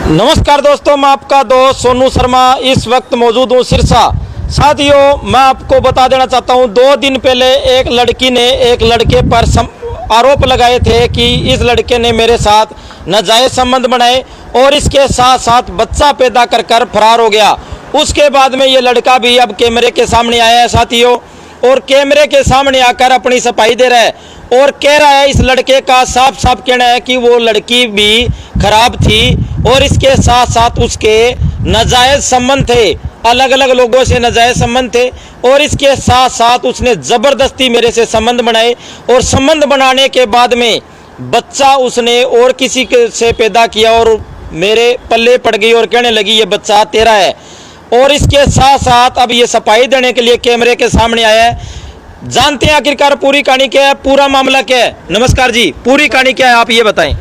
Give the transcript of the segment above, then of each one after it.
नमस्कार दोस्तों, मैं आपका दोस्त सोनू शर्मा इस वक्त मौजूद हूँ सिरसा। साथियों, मैं आपको बता देना चाहता हूँ, 2 दिन पहले एक लड़की ने एक लड़के पर आरोप लगाए थे कि इस लड़के ने मेरे साथ नाजायज संबंध बनाए और इसके साथ साथ बच्चा पैदा कर कर फरार हो गया। उसके बाद में ये लड़का भी अब कैमरे के सामने आया है साथियों, और कैमरे के सामने आकर अपनी सफाई दे रहा है और कह रहा है, इस लड़के का साफ साफ कहना है कि वो लड़की भी खराब थी और इसके साथ साथ उसके नाजायज संबंध थे, अलग अलग लोगों से नाजायज संबंध थे और इसके साथ साथ उसने ज़बरदस्ती मेरे से संबंध बनाए और संबंध बनाने के बाद में बच्चा उसने और किसी के से पैदा किया और मेरे पल्ले पड़ गई और कहने लगी ये बच्चा तेरा है। और इसके साथ साथ अब ये सफाई देने के लिए कैमरे के सामने आया है। जानते हैं आखिरकार पूरी कहानी क्या है, पूरा मामला क्या है। नमस्कार जी, पूरी कहानी क्या है आप ये बताएं।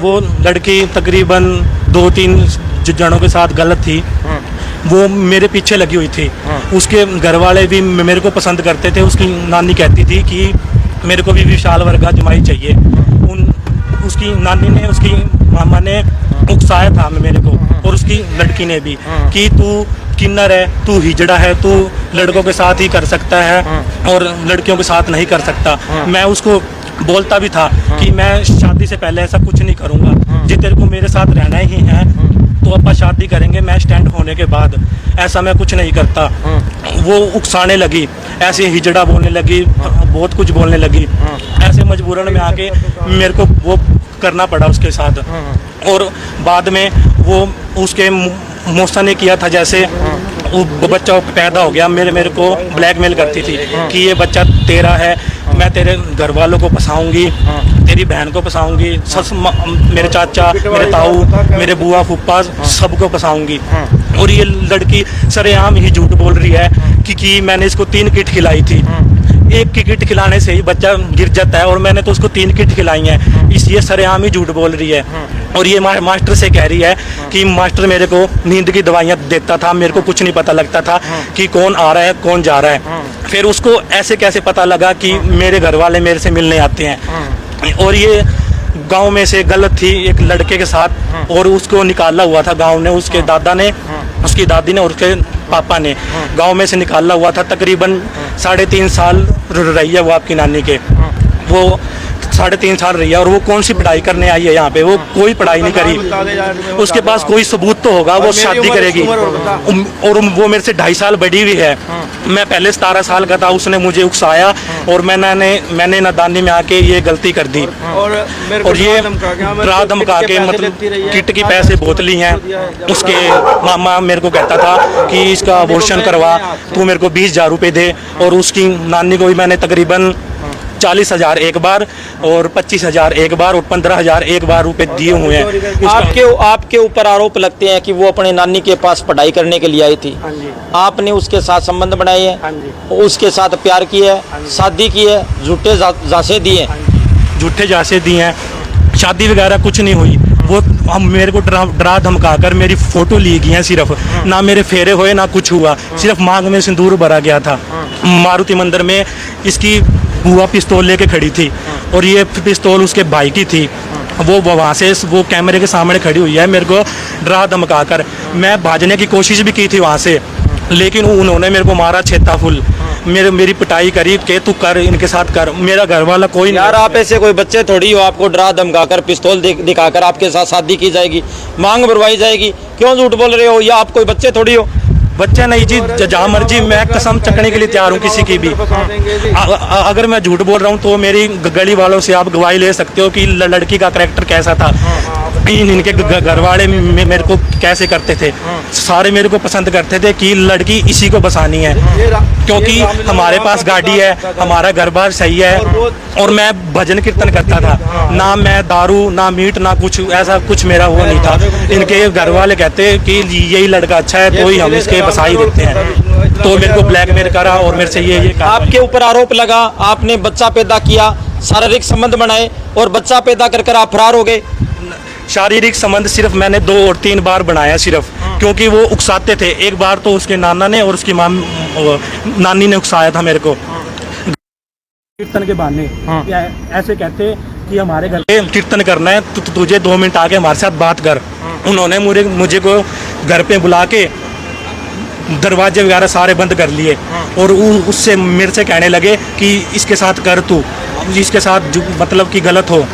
वो लड़की तकरीबन 2-3 जनों के साथ गलत थी, वो मेरे पीछे लगी हुई थी। उसके घर वाले भी मेरे को पसंद करते थे। उसकी नानी कहती थी कि मेरे को भी विशाल वर्गा जमाई चाहिए। उसकी नानी ने, उसकी मामा ने उकसाया था मेरे को और उसकी लड़की ने भी कि तू किन्नर है, तू हिजड़ा है, तू लड़कों के साथ ही कर सकता है और लड़कियों के साथ नहीं कर सकता। मैं उसको बोलता भी था कि मैं शादी से पहले ऐसा कुछ नहीं करूँगा, जी तेरे को मेरे साथ रहना ही है तो अपन शादी करेंगे, मैं स्टैंड होने के बाद ऐसा मैं कुछ नहीं करता। वो उकसाने लगी, ऐसे हिजड़ा बोलने लगी, बहुत कुछ बोलने लगी। ऐसे मजबूरन में आके मेरे को वो करना पड़ा उसके साथ। और बाद में वो उसके मौसा ने किया था, जैसे वो बच्चा पैदा हो गया, मेरे को ब्लैकमेल करती थी कि ये बच्चा तेरा है, मैं तेरे घर वालों को फंसाऊंगी, तेरी बहन को फंसाऊंगी, मेरे चाचा, मेरे ताऊ, मेरे बुआ फूफा सबको फंसाऊंगी। और ये लड़की सरेआम ही झूठ बोल रही है कि मैंने इसको 3 किट खिलाई थी। एक की किट खिलाने से ही बच्चा गिर जाता है और मैंने तो उसको 3 किट खिलाई हैं, इसलिए सरेआम ही झूठ बोल रही है। और ये मास्टर से कह रही है कि मास्टर मेरे को नींद की दवाइयाँ देता था, मेरे को कुछ नहीं पता लगता था कि कौन आ रहा है कौन जा रहा है। फिर उसको ऐसे कैसे पता लगा कि मेरे घर वाले मेरे से मिलने आते हैं। और ये गांव में से गलत थी एक लड़के के साथ और उसको निकाला हुआ था गांव ने, उसके दादा ने, उसकी दादी ने और उसके पापा ने गांव में से निकाला हुआ था। तकरीबन 3.5 साल रही है वो आपकी नानी के, वो 3.5 साल रही है। और वो कौन सी पढ़ाई करने आई है यहाँ पे, वो कोई पढ़ाई नहीं करी। उसके पास कोई सबूत तो होगा, वो शादी करेगी। और वो मेरे से 2.5 साल बड़ी हुई है। मैं पहले 17 साल का था, उसने मुझे उकसाया और मैंने नादानी में आके ये गलती कर दी। और ये डरा धमका के मतलब किट की पैसे बहुत ली हैं। उसके मामा मेरे को कहता था कि इसका अबॉर्शन करवा, तू मेरे को 20,000 रुपये दे। और उसकी नानी को भी मैंने तकरीबन 40,000 एक बार और 25,000 एक बार और 15,000 एक बार रुपए दिए हुए हैं। आपके ऊपर आरोप लगते हैं कि वो अपने नानी के पास पढ़ाई करने के लिए आई थी, आपने उसके साथ संबंध बनाए हैं, उसके साथ प्यार किया है, शादी की है, झूठे जांचे दिए, झूठे जांचे दिए हैं, शादी वगैरह कुछ नहीं हुई। वो हम मेरे को डरा धमका कर मेरी फोटो ली गई है, सिर्फ ना मेरे फेरे हुए ना कुछ हुआ, सिर्फ मांग में सिंदूर भरा गया था। मारुति मंदिर में इसकी बुआ पिस्तौल लेके खड़ी थी और ये पिस्तौल उसके भाई की थी। वो वहाँ से वो कैमरे के सामने खड़ी हुई है, मेरे को डरा धमका कर। मैं भागने की कोशिश भी की थी वहाँ से, लेकिन उन्होंने मेरे को मारा छेता फुल, मेरी पिटाई करी कि तू कर, इनके साथ कर। मेरा घर वाला कोई नहीं। यार आप ऐसे कोई बच्चे थोड़ी हो, आपको डरा धमकाकर पिस्तौल दिखाकर आपके साथ शादी की जाएगी, मांग भरवाई जाएगी। क्यों झूठ बोल रहे हो, या आप कोई बच्चे थोड़ी हो। बच्चा नहीं जी, जहाँ मर्जी मैं कसम चकने के लिए तैयार हूँ किसी की भी। अगर मैं झूठ बोल रहा हूँ तो मेरी गली वालों से आप गवाही ले सकते हो कि लड़की का कैरेक्टर कैसा था, इनके घर वाले मेरे को कैसे करते थे। सारे मेरे को पसंद करते थे कि लड़की इसी को बसानी है, क्योंकि हमारे पास गाड़ी है, हमारा घर बार सही है। और मैं भजन कीर्तन करता था, ना मैं दारू ना मीट ना कुछ, ऐसा कुछ मेरा वो नहीं था। इनके घर वाले कहते कि यही लड़का अच्छा है तो ही हम इसके बसाई देते हैं, तो मेरे को ब्लैकमेल करा और मेरे से ये आपके ऊपर आरोप लगा, आपने बच्चा पैदा किया, शारीरिक संबंध बनाए और बच्चा पैदा कर आप फरार हो गए। शारीरिक संबंध सिर्फ मैंने 2 और 3 बार बनाया सिर्फ, क्योंकि वो उकसाते थे। एक बार तो उसके नाना ने और उसकी नानी ने उकसाया था मेरे को। कीर्तन के बहाने ऐसे कहते कि हमारे घर पे कीर्तन करना है तो तुझे 2 मिनट आके हमारे साथ बात कर। उन्होंने मुझे को घर पे बुला के दरवाजे वगैरह सारे बंद कर लिए और उससे मेरे से कहने लगे कि इसके साथ कर तू, इसके साथ मतलब कि गलत हो।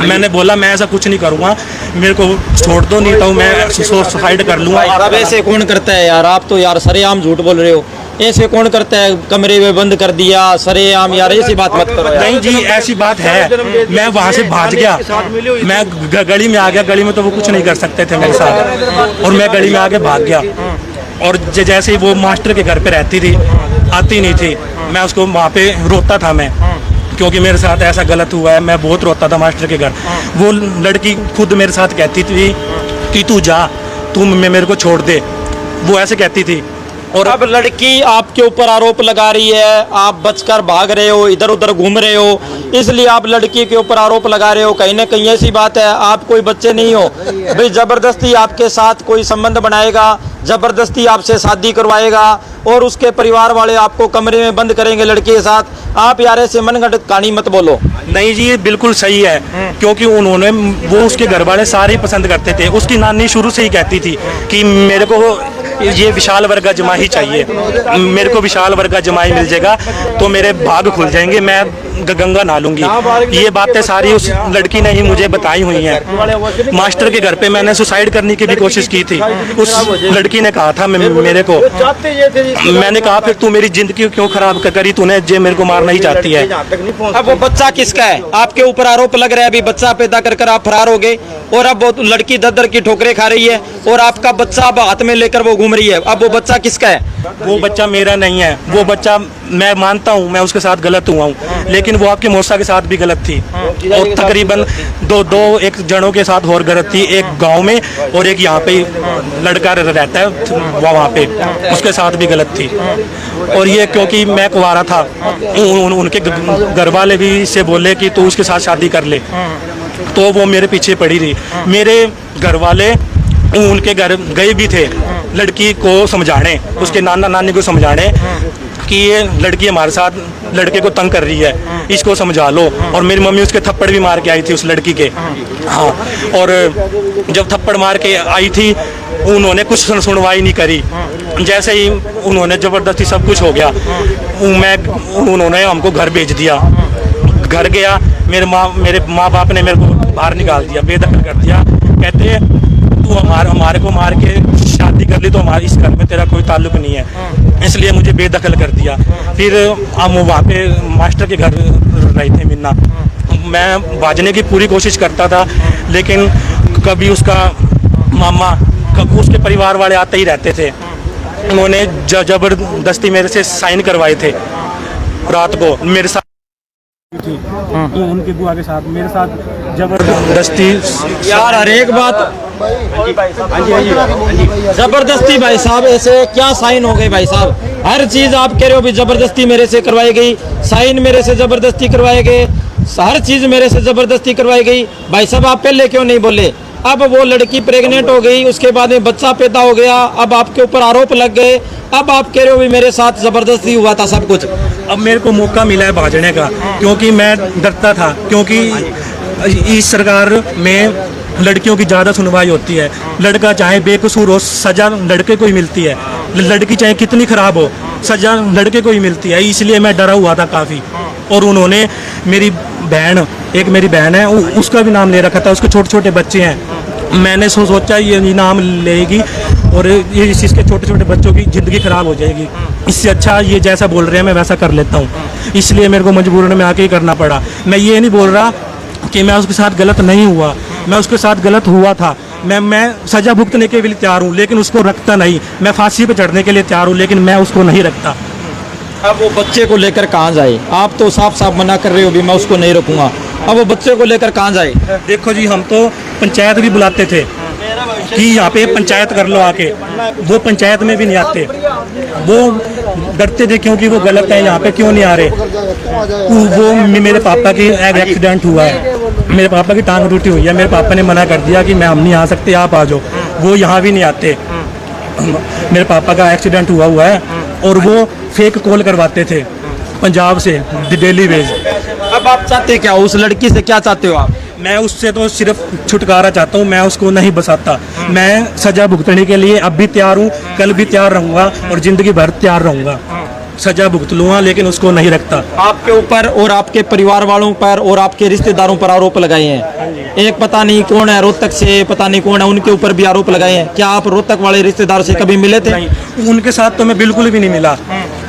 मैंने बोला मैं ऐसा कुछ नहीं करूँगा, मेरे को छोड़ दो, नहीं तो मैं सुसाइड कर लूँगा। अब ऐसे कौन करता है यार, आप तो यार सरेआम झूठ बोल रहे हो। ऐसे कौन करता है, कमरे में बंद कर दिया सरेआम, यार ऐसी बात मत करो यार। नहीं जी ऐसी बात है, मैं वहाँ से भाग गया, मैं गली में आ गया, गली में तो वो कुछ नहीं कर सकते थे मेरे साथ, और मैं गली में आके भाग गया। और जैसे ही वो मास्टर के घर पे रहती थी, आती नहीं थी, मैं उसको वहाँ पे रोता था मैं, क्योंकि मेरे साथ ऐसा गलत हुआ है। मैं बहुत रोता था मास्टर के घर। वो लड़की खुद मेरे साथ कहती थी कि तू जा, तू मेरे को छोड़ दे, वो ऐसे कहती थी। और अब लड़की आपके ऊपर आरोप लगा रही है, आप बचकर भाग रहे हो, इधर उधर घूम रहे हो, इसलिए आप लड़की के ऊपर आरोप लगा रहे हो। कहीं ना कहीं ऐसी बात है, आप कोई बच्चे नहीं हो भाई, जबरदस्ती आपके साथ कोई संबंध बनाएगा, जबरदस्ती आपसे शादी करवाएगा और उसके परिवार वाले आपको कमरे में बंद करेंगे लड़के के साथ। आप यार ऐसे मनगढ़ंत कहानी मत बोलो। नहीं जी ये बिल्कुल सही है, क्योंकि उन्होंने वो उसके घर वाले सारे पसंद करते थे। उसकी नानी शुरू से ही कहती थी कि मेरे को ये विशाल वर्ग का जमा ही चाहिए, मेरे को विशाल वर्ग का जमा ही मिल जाएगा तो मेरे भाग खुल जाएंगे, मैं गंगा नहा लूंगी। ये बातें सारी उस लड़की ने ही मुझे बताई हुई हैं। मास्टर के घर पे मैंने सुसाइड करने की भी कोशिश की थी, उस लड़की ने कहा था मेरे को, मैंने कहा फिर तू मेरी जिंदगी क्यों खराब करी, तूने जे मेरे को मारना ही चाहती है। अब वो बच्चा किसका है, आपके ऊपर आरोप लग रहा है, अभी बच्चा पैदा कर आप फरार हो गए और अब वो लड़की दर दर की ठोकरें खा रही है और आपका बच्चा अब हाथ में लेकर वो घूम रही है। अब वो बच्चा किसका है? वो बच्चा मेरा नहीं है, वो बच्चा मैं मानता हूँ मैं उसके साथ गलत हुआ हूँ, लेकिन वो आपके मौसा के साथ भी गलत थी और तकरीबन दो एक जनों के साथ और गलत थी, एक गांव में और एक यहाँ पे लड़का रहता है वहाँ पे, उसके साथ भी गलत थी। और ये क्योंकि मैं कुंवारा था, उनके घर वाले भी इससे बोले कि तू उसके साथ शादी कर ले, तो वो मेरे पीछे पड़ी रही। मेरे घर वाले उनके घर गए भी थे लड़की को समझाने, उसके नाना नानी को समझाने कि ये लड़की हमारे साथ लड़के को तंग कर रही है, इसको समझा लो। और मेरी मम्मी उसके थप्पड़ भी मार के आई थी उस लड़की के। हाँ, और जब थप्पड़ मार के आई थी उन्होंने कुछ सुनवाई नहीं करी, जैसे ही उन्होंने ज़बरदस्ती सब कुछ हो गया, उन्होंने हमको घर भेज दिया। घर गया, मेरे माँ बाप ने मेरे को बाहर निकाल दिया, बेदखल कर दिया। कहते तू हमारे को मार के शादी कर ली तो हमारे इस घर में तेरा कोई ताल्लुक नहीं है, इसलिए मुझे बेदखल कर दिया। फिर हम वहाँ पे मास्टर के घर रहे थे मिन्ना, मैं भाजने की पूरी कोशिश करता था, लेकिन कभी उसका मामा कभी उसके परिवार वाले आते ही रहते थे। उन्होंने जबरदस्ती मेरे से साइन करवाए थे रात को मेरे साथ, उनके बुआ के साथ मेरे साथ जबरदस्ती। यार हर एक बात जबरदस्ती भाई साहब, ऐसे क्या साइन हो गए भाई साहब? हर चीज आप कह रहे हो भी जबरदस्ती मेरे से करवाई गई, साइन मेरे से जबरदस्ती करवाए गए, हर चीज मेरे से जबरदस्ती करवाई गई। भाई साहब आप पहले क्यों नहीं बोले? अब वो लड़की प्रेग्नेंट हो गई, उसके बाद में बच्चा पैदा हो गया, अब आपके ऊपर आरोप लग गए, अब आप कह रहे हो भी मेरे साथ जबरदस्ती हुआ था सब कुछ। अब मेरे को मौका मिला है भाजने का, क्योंकि मैं डरता था, क्योंकि इस सरकार में लड़कियों की ज़्यादा सुनवाई होती है। लड़का चाहे बेकसूर हो सज़ा लड़के को ही मिलती है, लड़की चाहे कितनी ख़राब हो सज़ा लड़के को ही मिलती है। इसलिए मैं डरा हुआ था काफ़ी। और उन्होंने मेरी बहन, एक मेरी बहन है, उसका भी नाम ले रखा था, उसके छोटे छोटे बच्चे हैं। मैंने सोचा ये नाम लेगी और ये इसके छोटे छोटे बच्चों की ज़िंदगी ख़राब हो जाएगी, इससे अच्छा ये जैसा बोल रहे हैं मैं वैसा कर लेता हूँ। इसलिए मेरे को मजबूरन में आके ही करना पड़ा। मैं ये नहीं बोल रहा कि मैं उसके साथ गलत नहीं हुआ, मैं उसके साथ गलत हुआ था, मैं सज़ा भुगतने के लिए तैयार हूँ, लेकिन उसको रखता नहीं। मैं फांसी पे चढ़ने के लिए तैयार हूँ, लेकिन मैं उसको नहीं रखता। अब वो बच्चे को लेकर कहाँ जाए? आप तो साफ साफ मना कर रहे हो भी मैं उसको नहीं रखूँगा, अब वो बच्चे को लेकर कहाँ जाए? देखो जी, हम तो पंचायत भी बुलाते थे कि यहाँ पे पंचायत कर लो आके, वो पंचायत में भी नहीं आते, वो डरते थे क्योंकि वो गलत है, यहाँ पे क्यों नहीं आ रहे। वो मेरे पापा की एक्सीडेंट हुआ है, मेरे पापा की टांग टूटी हुई है, मेरे पापा ने मना कर दिया कि हम नहीं आ सकते, आप आ जाओ। वो यहाँ भी नहीं आते। मेरे पापा का एक्सीडेंट हुआ है और वो फेक कॉल करवाते थे पंजाब से डेली वेज। अब आप चाहते क्या, उस लड़की से क्या चाहते हो आप? मैं उससे तो सिर्फ छुटकारा चाहता हूँ, मैं उसको नहीं बसाता। मैं सजा भुगतने के लिए अब भी तैयार हूँ, कल भी तैयार रहूँगा और ज़िंदगी भर तैयार रहूँगा। सजा भुगत लूँगा लेकिन उसको नहीं रखता। आपके ऊपर और आपके परिवार वालों पर और आपके रिश्तेदारों पर आरोप लगाए हैं। एक पता नहीं कौन है रोहतक से, पता नहीं कौन है, उनके ऊपर भी आरोप लगाए हैं। क्या आप रोहतक वाले रिश्तेदारों से कभी मिले थे? नहीं, उनके साथ तो मैं बिल्कुल भी नहीं मिला।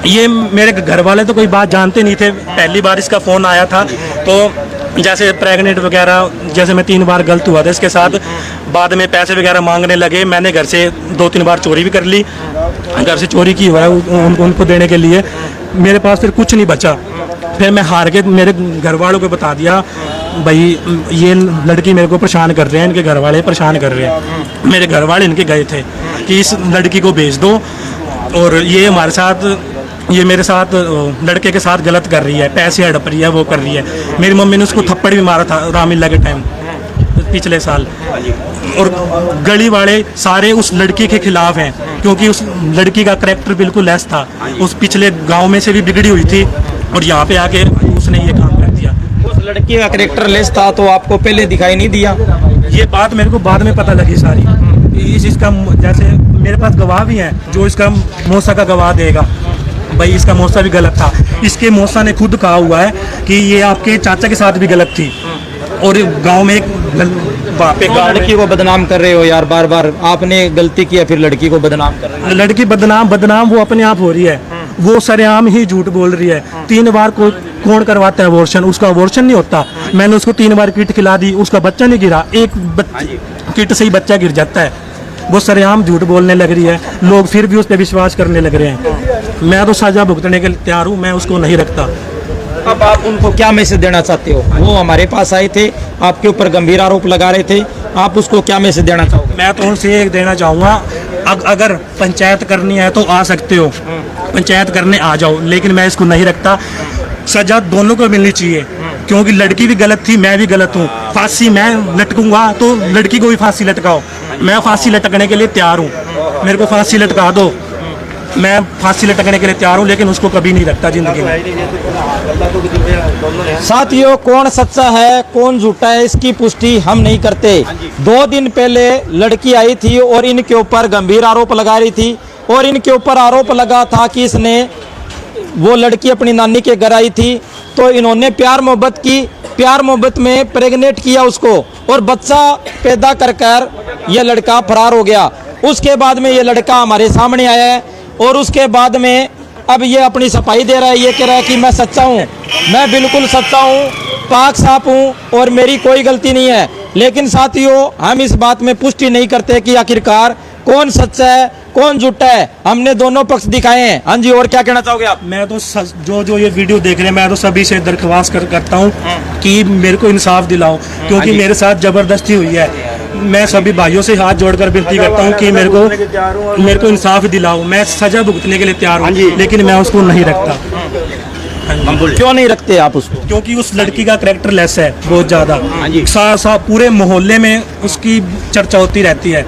ये मेरे घर वाले तो कोई बात जानते नहीं थे। पहली बार इसका फ़ोन आया था तो जैसे प्रेग्नेंट वगैरह, जैसे मैं 3 बार गलत हुआ था इसके साथ, बाद में पैसे वगैरह मांगने लगे। मैंने घर से 2-3 बार चोरी भी कर ली, घर से चोरी की हुआ है उनको देने के लिए। मेरे पास फिर कुछ नहीं बचा। फिर मैं हार के मेरे घर वालों को बता दिया, भाई ये लड़की मेरे को परेशान कर रहे हैं, इनके घर वाले परेशान कर रहे हैं। मेरे घर वाले इनके गए थे कि इस लड़की को भेज दो और ये हमारे साथ, ये मेरे साथ लड़के के साथ गलत कर रही है, पैसे हड़प रही है, वो कर रही है। मेरी मम्मी ने उसको थप्पड़ भी मारा था रामलीला के टाइम पिछले साल। और गली वाले सारे उस लड़की के खिलाफ हैं क्योंकि उस लड़की का करैक्टर बिल्कुल लेस था। उस पिछले गांव में से भी बिगड़ी हुई थी और यहाँ पे आके उसने ये काम कर दिया। उस लड़की का कैरेक्टर लेस था तो आपको पहले दिखाई नहीं दिया? ये बात मेरे को बाद में पता लगी सारी। इसका जैसे मेरे पास गवाह भी हैं जो इसका मौसा का गवाह देगा, भाई इसका मौसा भी गलत था। इसके मौसा ने खुद कहा हुआ है कि ये आपके चाचा के साथ भी गलत थी। और गांव में एक वहाँ पे लड़की को बदनाम कर रहे हो यार, बार बार आपने गलती किया फिर लड़की को बदनाम कर रहे हो। लड़की बदनाम वो अपने आप हो रही है। वो सरेआम ही झूठ बोल रही है। 3 बार कौन करवाता है अबॉर्शन? उसका अबॉर्शन नहीं होता। मैंने उसको 3 बार किट खिला दी, उसका बच्चा नहीं गिरा। एक किट से ही बच्चा गिर जाता है। वो सरेआम झूठ बोलने लग रही है, लोग फिर भी उस पर विश्वास करने लग रहे हैं। मैं तो सजा भुगतने के लिए तैयार हूँ, मैं उसको नहीं रखता। अब आप उनको क्या मैसेज देना चाहते हो? वो हमारे पास आए थे, आपके ऊपर गंभीर आरोप लगा रहे थे, आप उसको क्या मैसेज देना चाहोगे? मैं तो उनसे एक देना चाहूँगा, अगर पंचायत करनी है तो आ सकते हो, पंचायत करने आ जाओ, लेकिन मैं इसको नहीं रखता। सजा दोनों को मिलनी चाहिए क्योंकि लड़की भी गलत थी, मैं भी गलत हूँ। फांसी मैं लटकूंगा तो लड़की को भी फांसी लटकाओ। मैं फांसी लटकने के लिए तैयार हूँ, मेरे को फांसी लटका दो, मैं फांसी लटकने के लिए तैयार हूँ, लेकिन उसको कभी नहीं रखता जिंदगी में। साथियों, कौन सच्चा है कौन झूठा है इसकी पुष्टि हम नहीं करते। 2 दिन पहले लड़की आई थी और इनके ऊपर गंभीर आरोप लगा रही थी और इनके ऊपर आरोप लगा था कि इसने, वो लड़की अपनी नानी के घर आई थी तो इन्होंने प्यार मोहब्बत की, प्यार मोहब्बत में प्रेग्नेंट किया उसको और बच्चा पैदा कर ये लड़का फरार हो गया। उसके बाद में ये लड़का हमारे सामने आया है और उसके बाद में अब ये अपनी सफाई दे रहा है। ये कह रहा है कि मैं सच्चा हूँ, मैं बिल्कुल सच्चा हूँ, पाक साफ हूँ और मेरी कोई गलती नहीं है। लेकिन साथियों, हम इस बात में पुष्टि नहीं करते कि आखिरकार कौन सच्चा है कौन झूठा है। हमने दोनों पक्ष दिखाए हैं। हाँ जी, और क्या कहना चाहोगे आप? मैं तो जो ये वीडियो देख रहे हैं, मैं तो सभी से दरख्वास्त करता हूँ कि मेरे को इंसाफ दिलाओ क्योंकि मेरे साथ जबरदस्ती हुई है। मैं सभी भाइयों से हाथ जोड़कर विनती करता हूँ कि मेरे को इंसाफ दिलाओ। मैं सजा भुगतने के लिए तैयार हूँ, लेकिन मैं उसको नहीं रखता। क्यों नहीं रखते आप उसको? क्योंकि उस लड़की का करैक्टर लेस है बहुत ज़्यादा। पूरे मोहल्ले में उसकी चर्चा होती रहती है।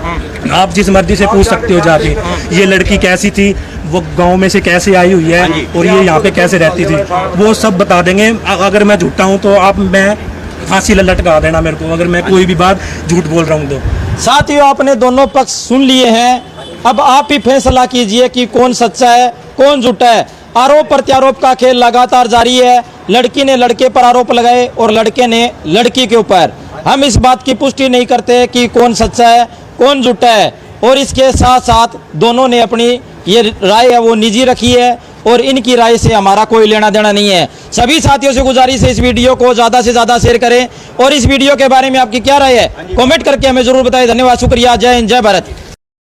आप जिस मर्जी से पूछ सकते हो जाके, ये लड़की कैसी थी, वो गांव में से कैसे आई हुई है और ये यहाँ पे कैसे रहती थी, वो सब बता देंगे। अगर मैं झूठा हूँ तो आप मैं फांसी लटका देना मेरे को, अगर मैं कोई भी बात झूठ बोल रहा हूँ तो। साथियों, आपने दोनों पक्ष सुन लिए हैं, अब आप ही फैसला कीजिए कि कौन सच्चा है कौन झूठा है। आरोप प्रत्यारोप का खेल लगातार जारी है। लड़की ने लड़के पर आरोप लगाए और लड़के ने लड़की के ऊपर। हम इस बात की पुष्टि नहीं करते कि कौन सच्चा है कौन झूठा है। और इसके साथ साथ दोनों ने अपनी ये राय है वो निजी रखी है और इनकी राय से हमारा कोई लेना देना नहीं है। सभी साथियों से गुजारिश है इस वीडियो को ज़्यादा से ज़्यादा शेयर करें और इस वीडियो के बारे में आपकी क्या राय है कमेंट करके हमें ज़रूर बताएं। धन्यवाद, शुक्रिया, जय हिंद, जय भारत।